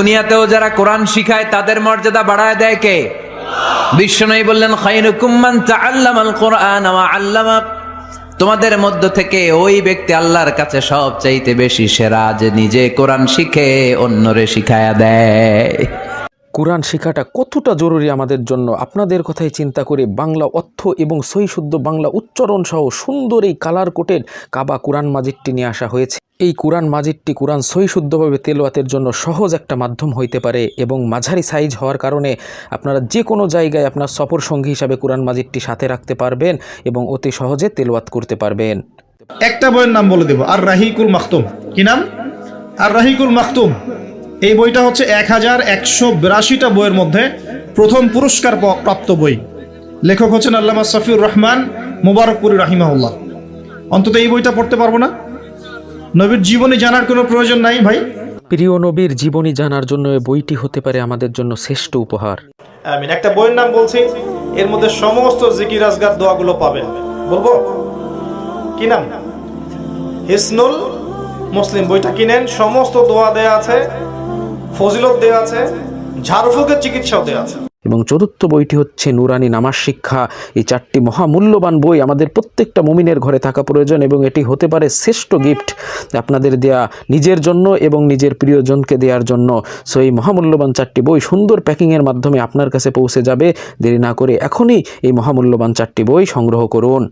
দুনিয়াতেও যারা কোরআন শিখায় তাদের মর্যাদা বাড়ায় দেয় কে? বিশ্বনবী বললেন, খায়রুকুম মান তাআল্লামাল কুরআন ওয়া আল্লামা। তোমাদের মধ্য থেকে ওই ব্যক্তি আল্লাহর কাছে সবচাইতে বেশি সেরা, যে নিজে কোরআন শিখে অন্যরে শিখায়া দেয়। কোরআন শেখাটা কতটা জরুরি আমাদের জন্য আপনাদের কথাই চিন্তা করে বাংলা অর্থ এবং সহিশুদ্ধ বাংলা উচ্চারণ সহ সুন্দর এই কালার কোটেড কাবা কোরআন মাজিদটি নিয়ে আসা হয়েছে। এই কোরআন মাজিদটি কোরআন সহিশুদ্ধভাবে তেলাওয়াতের জন্য সহজ একটা মাধ্যম হইতে পারে এবং মাঝারি সাইজ হওয়ার কারণে আপনারা যে কোনো জায়গায় আপনার সফর সঙ্গী হিসাবে কোরআন মাজিদটি সাথে রাখতে পারবেন এবং অতি সহজে তেলাওয়াত করতে পারবেন। একটা বইয়ের নাম বলে দেব, আর রাহিকুল মাখতুম। কি নাম? আর রাহিকুল মাখতুম। এই বইটা হচ্ছে 1182টা বইয়ের মধ্যে প্রথম পুরস্কার প্রাপ্ত বই। লেখক হচ্ছেন আল্লামা সফিউর রহমান মুবারকপুরি রাহিমাহুল্লাহ। অন্তত এই বইটা পড়তে পারবো না? নবীর জীবনী জানার কোনো প্রয়োজন নাই ভাই। প্রিয় নবীর জীবনী জানার জন্য এই বইটি হতে পারে আমাদের জন্য শ্রেষ্ঠ উপহার। আমিন। একটা বইয়ের নাম বলছি, এর মধ্যে সমস্ত জিকির আজগার দোয়াগুলো পাবেন। বলবো কি নাম? হিসনুল মুসলিম। বইটা কিনেন, সমস্ত দোয়া দেয়া আছে, ফজিলত দেয়া আছে, ঝাড়ফুঁকের চিকিৎসাও দেয়া আছে। এবং চতুর্থ বইটি হচ্ছে নুরানি নামাজ শিক্ষা। এই চারটি মহামূল্যবান বই আমাদের প্রত্যেকটা মুমিনের ঘরে থাকা প্রয়োজন এবং এটি হতে পারে শ্রেষ্ঠ গিফট আপনাদের দেয়া নিজের জন্য এবং নিজের প্রিয়জনকে দেওয়ার জন্য। সো এই মহামূল্যবান চারটি বই সুন্দর প্যাকিংয়ের মাধ্যমে আপনার কাছে পৌঁছে যাবে। দেরি না করে এখনই এই মহামূল্যবান চারটি বই সংগ্রহ করুন।